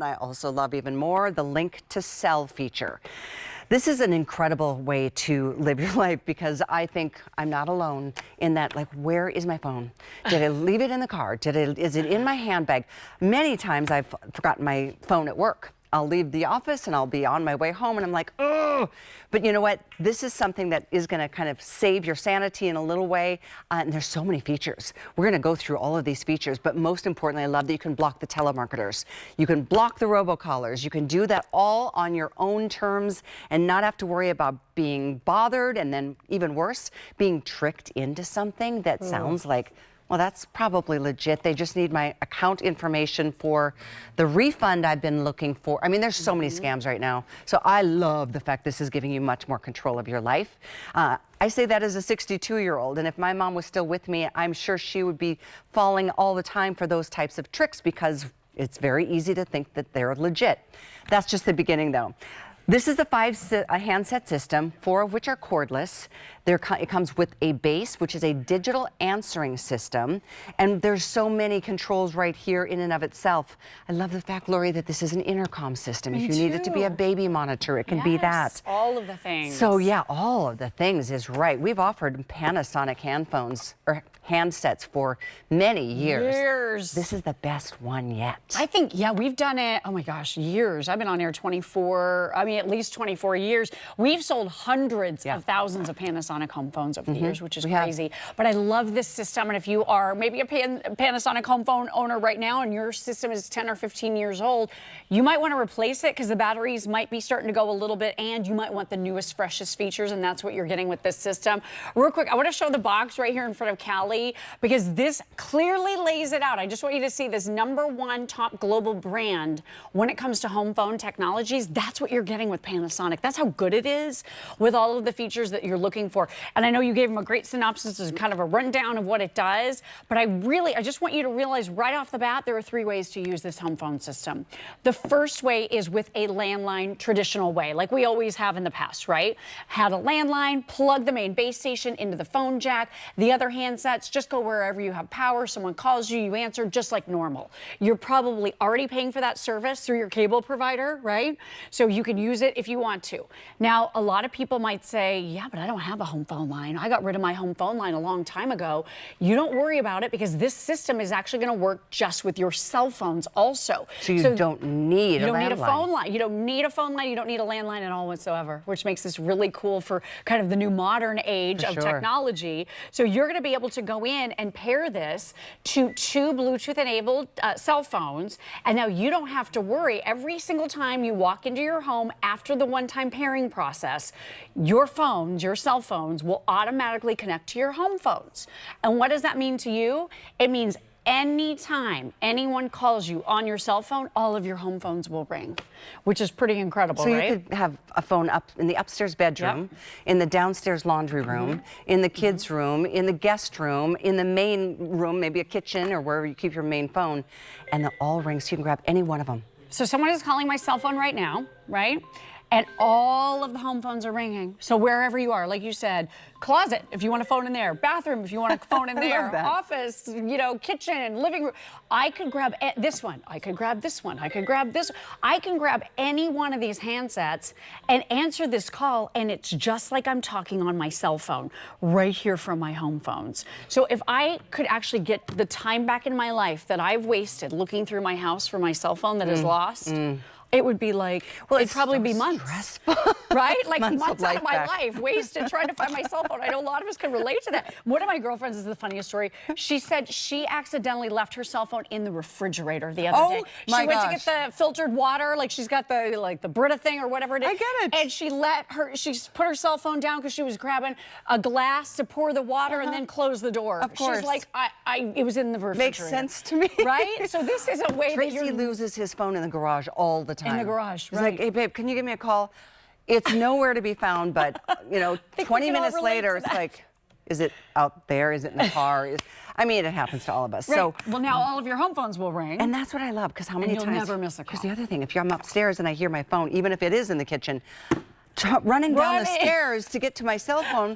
and I also love even more the link to sell feature. This is an incredible way to live your life because I think I'm not alone in that, like, where is my phone? Did I leave it in the car? Is it in my handbag? Many times I've forgotten my phone at work. I'll leave the office and I'll be on my way home and I'm like, oh, but you know what? This is something that is gonna kind of save your sanity in a little way. And there's so many features. We're gonna go through all of these features, but most importantly, I love that you can block the telemarketers. You can block the robocallers. You can do that all on your own terms and not have to worry about being bothered and then even worse, being tricked into something that sounds like, well, that's probably legit. They just need my account information for the refund I've been looking for. I mean, there's so many scams right now. So I love the fact this is giving you much more control of your life. I say that as a 62-year-old, and if my mom was still with me, I'm sure she would be falling all the time for those types of tricks because it's very easy to think that they're legit. That's just the beginning, though. This is the 5 handset system, 4 of which are cordless. It comes with a base, which is a digital answering system. And there's so many controls right here in and of itself. I love the fact, Lori, that this is an intercom system. Me if you need it to be a baby monitor, it can be that. All of the things. So yeah, all of the things is right. We've offered Panasonic handsets for many years. This is the best one yet. I think, yeah, we've done it, oh my gosh, years. I've been on air at least 24 years. We've sold hundreds of thousands of Panasonic home phones over the years, which is crazy. But I love this system. And if you are maybe a Panasonic home phone owner right now and your system is 10 or 15 years old, you might want to replace it because the batteries might be starting to go a little bit and you might want the newest, freshest features, and that's what you're getting with this system. Real quick, I want to show the box right here in front of Callie because this clearly lays it out. I just want you to see this #1 top global brand when it comes to home phone technologies. That's what you're getting with Panasonic. That's how good it is with all of the features that you're looking for. And I know you gave them a great synopsis and kind of a rundown of what it does, but I just want you to realize right off the bat, there are 3 ways to use this home phone system. The first way is with a landline traditional way, like we always have in the past, right? Had a landline, plug the main base station into the phone jack. The other handsets just go wherever you have power. Someone calls you, you answer just like normal. You're probably already paying for that service through your cable provider, right? So you can use it if you want to. Now, a lot of people might say, yeah, but I don't have a home phone line. I got rid of my home phone line a long time ago. You don't worry about it because this system is actually going to work just with your cell phones also. So you don't need a landline. You don't need a phone line. You don't need a phone line. You don't need a landline at all whatsoever, which makes this really cool for kind of the new modern age of technology. So you're going to be able to go in and pair this to 2 Bluetooth-enabled cell phones, and now you don't have to worry every single time you walk into your home after the one-time pairing process. Your phones, your cell phones, will automatically connect to your home phones. And what does that mean to you? It means anytime anyone calls you on your cell phone, all of your home phones will ring, which is pretty incredible, right? So you could have a phone up in the upstairs bedroom, in the downstairs laundry room, in the kids' room, in the guest room, in the main room, maybe a kitchen or wherever you keep your main phone, and they'll all ring so you can grab any one of them. So someone is calling my cell phone right now, right? And all of the home phones are ringing. So wherever you are, like you said, closet, if you want a phone in there, bathroom, if you want a phone in there, office, you know, kitchen, living room. I could grab this one. I could grab this one. I could grab this. I can grab any one of these handsets and answer this call, and it's just like I'm talking on my cell phone right here from my home phones. So if I could actually get the time back in my life that I've wasted looking through my house for my cell phone that is lost, it would be like, well, it'd probably be months, right? Like months out of my life wasted trying to find my cell phone. I know a lot of us can relate to that. One of my girlfriends is the funniest story. She said she accidentally left her cell phone in the refrigerator the other day. She went to get the filtered water, like she's got the Brita thing or whatever it is. I get it. And she put her cell phone down because she was grabbing a glass to pour the water and then close the door. Of course. She's like, it was in the refrigerator. Makes sense to me. Right? So this is a way Tracy that loses his phone in the garage all the time. In the garage, He's right. like, hey, babe, can you give me a call? It's nowhere to be found, but, you know, 20 minutes later, it's like, is it out there? Is it in the car? I mean, it happens to all of us. Right. So, well, now all of your home phones will ring. And that's what I love, because how many times... you'll never miss a call. Here's the other thing. If I'm upstairs and I hear my phone, even if it is in the kitchen, running down the stairs to get to my cell phone,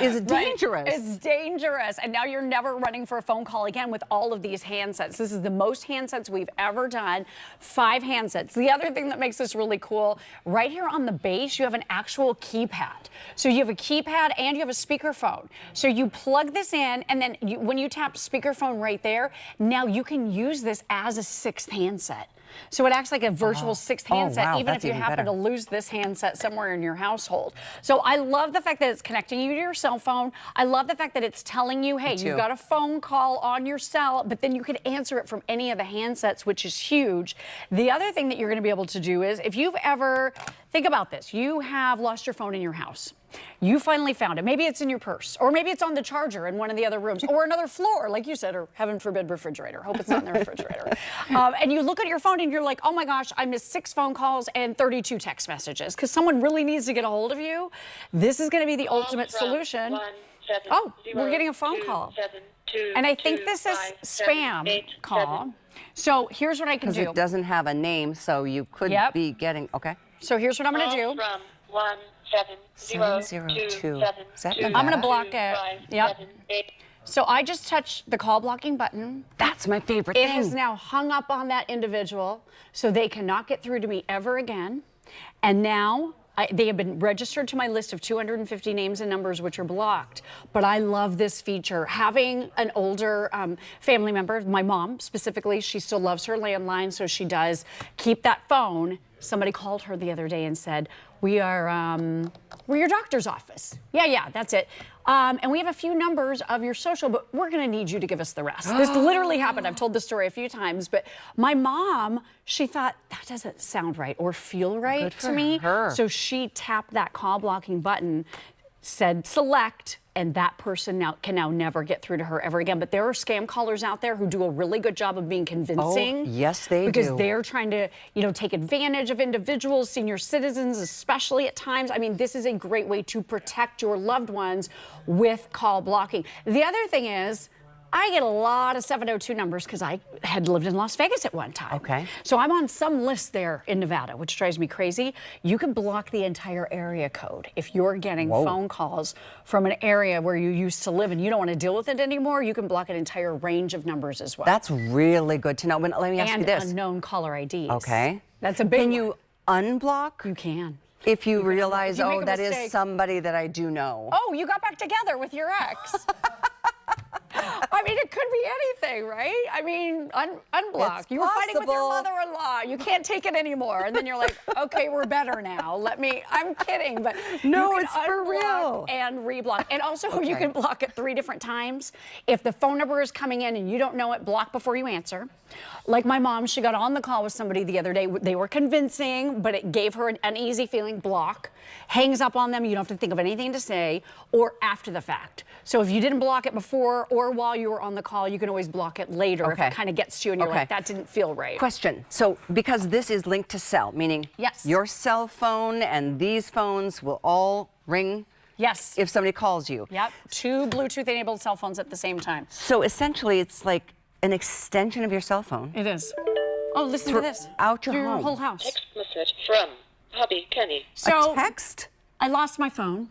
is dangerous. It's dangerous. And now you're never running for a phone call again with all of these handsets. This is the most handsets we've ever done. 5 handsets. The other thing that makes this really cool, right here on the base, you have an actual keypad. So you have a keypad and you have a speakerphone. So you plug this in, and then when you tap speakerphone right there, now you can use this as a 6th handset. So it acts like a virtual 6th handset, wow, even if you happen to lose this handset somewhere in your household. So I love the fact that it's connecting you to your cell phone. I love the fact that it's telling you, hey, you've got a phone call on your cell, but then you can answer it from any of the handsets, which is huge. The other thing that you're going to be able to do is, if you've ever, think about this, you have lost your phone in your house. You finally found it. Maybe it's in your purse, or maybe it's on the charger in one of the other rooms, or another floor, like you said, or heaven forbid, refrigerator. Hope it's not in the refrigerator. And you look at your phone and you're like, oh my gosh, I missed 6 phone calls and 32 text messages because someone really needs to get a hold of you. This is going to be the ultimate solution. We're getting a phone call. And I think this is spam call. So here's what I can do. Because it doesn't have a name, so you could be getting, So here's what I'm going to do. 702. Is that I'm going to block it. Yep. So I just touched the call blocking button. That's my favorite It thing. has now hung up on that individual, so they cannot get through to me ever again. And now they have been registered to my list of 250 names and numbers which are blocked. But I love this feature. Having an older family member, my mom specifically, she still loves her landline, so she does keep that phone. Somebody called her the other day and said, we're your doctor's office. Yeah, that's it. And we have a few numbers of your social, but we're going to need you to give us the rest. This literally happened. I've told this story a few times, but my mom, she thought, that doesn't sound right or feel right to me. So she tapped that call blocking button, said select, and that person can now never get through to her ever again. But there are scam callers out there who do a really good job of being convincing. Yes, they do. Because they're trying to, take advantage of individuals, senior citizens, especially at times. I mean, this is a great way to protect your loved ones with call blocking. The other thing is, I get a lot of 702 numbers because I had lived in Las Vegas at one time. Okay. So I'm on some list there in Nevada, which drives me crazy. You can block the entire area code. If you're getting phone calls from an area where you used to live and you don't want to deal with it anymore, you can block an entire range of numbers as well. That's really good to know. But let me ask you this. And unknown caller IDs. Okay. That's a big one. Can you unblock? You can. If you realize, that mistake. is somebody that I do know. Oh, you got back together with your ex. I mean, it could be anything, right? I mean, unblock. It's you were fighting with your possible. mother-in-law. You can't take it anymore. And then you're like, okay, we're better now. I'm kidding, but no, you can it's for real. and reblock. And also you can block it 3 different times. If the phone number is coming in and you don't know it, block before you answer. Like my mom, she got on the call with somebody the other day. They were convincing, but it gave her an uneasy feeling. Block. Hangs up on them. You don't have to think of anything to say, or after the fact. So if you didn't block it before or while you were on the call, you can always block it later if it kind of gets to you and you're like, that didn't feel right. Question. So because this is linked to cell, meaning your cell phone and these phones will all ring if somebody calls you. Yep. 2 Bluetooth-enabled cell phones at the same time. So essentially, it's like an extension of your cell phone. It is. Oh, listen to this. Out your home. Whole house. Text message from hubby Kenny. So a text? I lost my phone.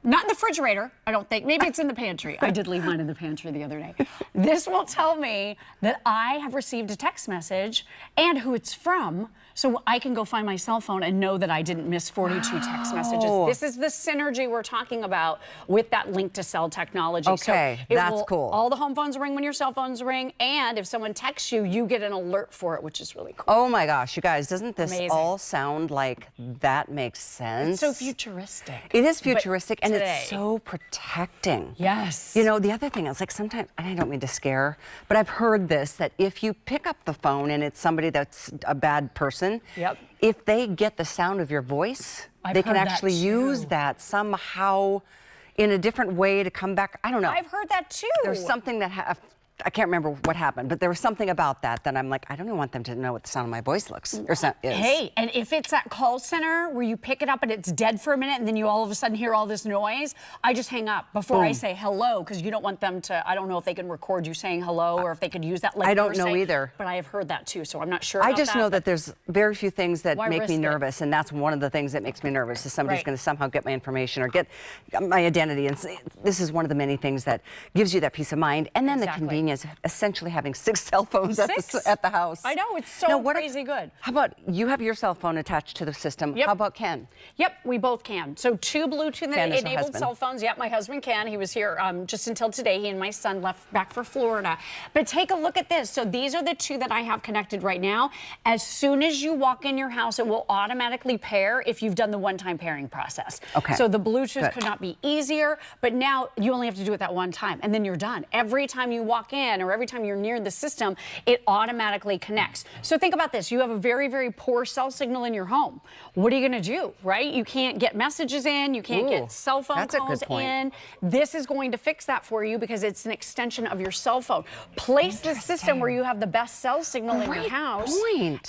Not in the refrigerator, I don't think. Maybe it's in the pantry. I did leave mine in the pantry the other day. This will tell me that I have received a text message and who it's from, so I can go find my cell phone and know that I didn't miss 42 text messages. This is the synergy we're talking about with that link to cell technology. Okay, so that's cool. All the home phones ring when your cell phones ring, and if someone texts you, you get an alert for it, which is really cool. Oh my gosh, you guys, doesn't this all sound like that makes sense? It's so futuristic. It is futuristic, and today. it's so protecting. Yes. You know, the other thing is, like, sometimes, and I don't mean to scare, but I've heard this, that if you pick up the phone and it's somebody that's a bad person, if they get the sound of your voice, they can actually use that somehow in a different way to come back. I don't know. I've heard that too. There's something that I can't remember what happened, but there was something about that I'm like, I don't even want them to know what the sound of my voice looks or is. Hey, and if it's that call center where you pick it up and it's dead for a minute and then you all of a sudden hear all this noise, I just hang up before I say hello, because you don't want them to, I don't know if they can record you saying hello or if they could use that like I don't know either. But I have heard that too, so I'm not sure I about just know that there's very few things that make risk me it? nervous, and that's one of the things that makes me nervous, is somebody's Right. going to somehow get my information or get my identity, and this is one of the many things that gives you that peace of mind, and then the convenience of essentially having 6 cell phones at the house. I know, it's so crazy good. How about you have your cell phone attached to the system? Yep. How about Ken? Yep, we both can. So 2 Bluetooth-enabled cell phones. Yep, my husband can. He was here just until today. He and my son left back for Florida. But take a look at this. So these are the 2 that I have connected right now. As soon as you walk in your house, it will automatically pair if you've done the one-time pairing process. Okay. So the Bluetooth could not be easier, but now you only have to do it that one time, and then you're done. Every time you walk in or every time you're near the system, it automatically connects. So think about this. You have a very, very poor cell signal in your home. What are you going to do, right? You can't get messages in. You can't get cell phone calls in. This is going to fix that for you because it's an extension of your cell phone. Place the system where you have the best cell signal in your house.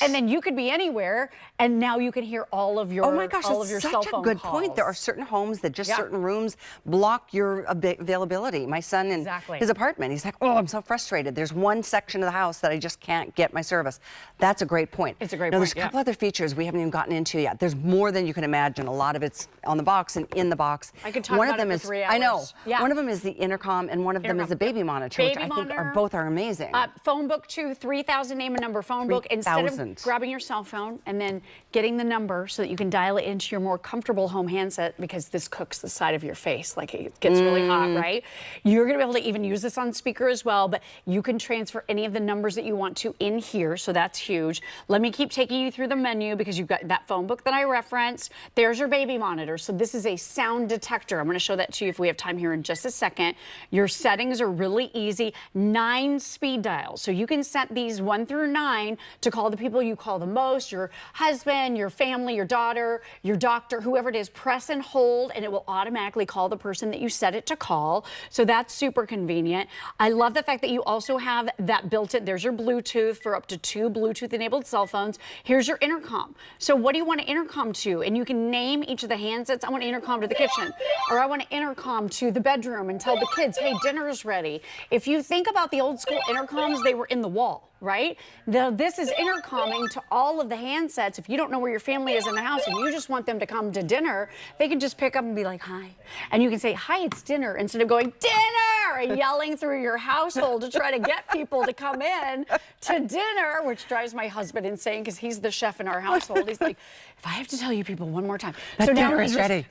And then you could be anywhere, and now you can hear all of your Oh my gosh, all of your that's cell such phone a good calls. point. There are certain homes that just certain rooms block your availability. My son in his apartment, he's like, oh, I'm so frustrated. There's one section of the house that I just can't get my service. That's a great point. It's a great now, point. There's a couple other features we haven't even gotten into yet. There's more than you can imagine. A lot of it's on the box and in the box. I could talk one about of them it for is 3 hours. I know. Yeah. One of them is the intercom, and one of them is the baby monitor, which I think are both amazing. Phone book too, 3,000 name and number phone book. Instead of grabbing your cell phone and then getting the number so that you can dial it into your more comfortable home handset, because this cooks the side of your face, like it gets really hot, right? You're gonna be able to even use this on speaker as well, but you can transfer any of the numbers that you want to in here, so that's huge. Let me keep taking you through the menu because you've got that phone book that I referenced. There's your baby monitor. So this is a sound detector. I'm gonna show that to you if we have time here in just a second. Your settings are really easy. 9 speed dials. So you can set these 1 through 9 to call the people you call the most, your husband, your family, your daughter, your doctor, whoever it is. Press and hold, and it will automatically call the person that you set it to call. So that's super convenient. I love the fact that you also have that built-in. There's your Bluetooth for up to 2 Bluetooth-enabled cell phones. Here's your intercom. So what do you want to intercom to? And you can name each of the handsets. I want to intercom to the kitchen, or I want to intercom to the bedroom and tell the kids, hey, dinner's ready. If you think about the old school intercoms, they were in the wall, right? Now, this is intercomming to all of the handsets. If you don't know where your family is in the house and you just want them to come to dinner, they can just pick up and be like, hi. And you can say, hi, it's dinner, instead of going, dinner, and yelling through your household to try to get people to come in to dinner, which drives my husband insane because he's the chef in our household. He's like, if I have to tell you people one more time. So dinner is ready.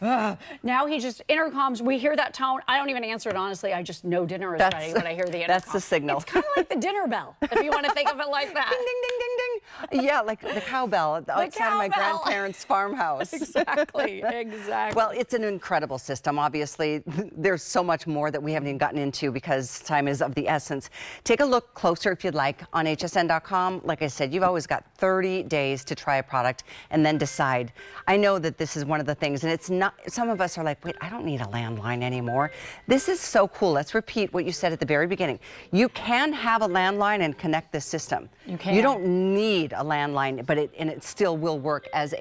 Now he just intercoms. We hear that tone. I don't even answer it, honestly. I just know dinner is ready when I hear the intercom. That's the signal. It's kind of like the dinner bell, if you want to think of it like that. Ding, ding, ding, ding, ding. Yeah, like the cowbell outside of my grandparents' farmhouse. Exactly, exactly. Well, it's an incredible system. Obviously, there's so much more that we haven't even gotten into because time is of the essence. Take a look closer if you'd like on hsn.com. Like I said, you've always got 30 days to try a product and then decide. I know that this is one of the things, and it's not, some of us are like, wait, I don't need a landline anymore. This is so cool. Let's repeat what you said at the very beginning. You can have a landline and connect this system. You can. You don't need a landline, but it still will work as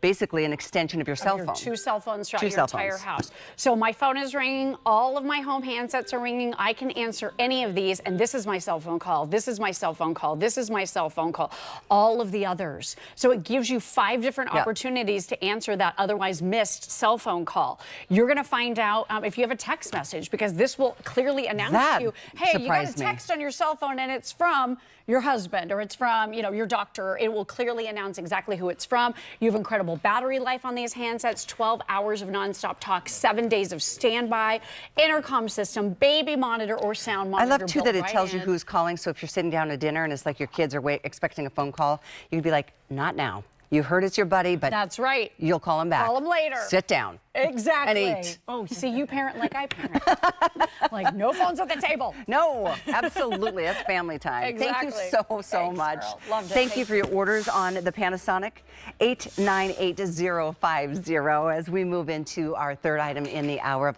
basically an extension of your cell phone. 2 cell phones throughout your entire house. So my phone is ringing. All of my home handsets are ringing. I can answer any of these, and this is my cell phone call. This is my cell phone call. This is my cell phone call. All of the others. So it gives you 5 different opportunities to answer that otherwise missed cell phone call. You're going to find out if you have a text message, because this will clearly announce to you, hey, you got a text on your cell phone and it's from your husband, or it's from, your doctor. It will clearly announce exactly who it's from. You have incredible battery life on these handsets, 12 hours of nonstop talk, 7 days of standby, intercom system, baby monitor or sound monitor. I love too that it tells you in. who's calling. So if you're sitting down at dinner and it's like your kids are expecting a phone call, you can be like, not now. You heard it's your buddy, but that's right. You'll call him back. Call him later. Sit down. Exactly. And eat. Oh, see, you parent like I parent. Like, no phones at the table. No, absolutely. That's family time. Exactly. Thank you so much. Girl. Loved it. Thank you for your orders on the Panasonic 898050 as we move into our third item in the hour of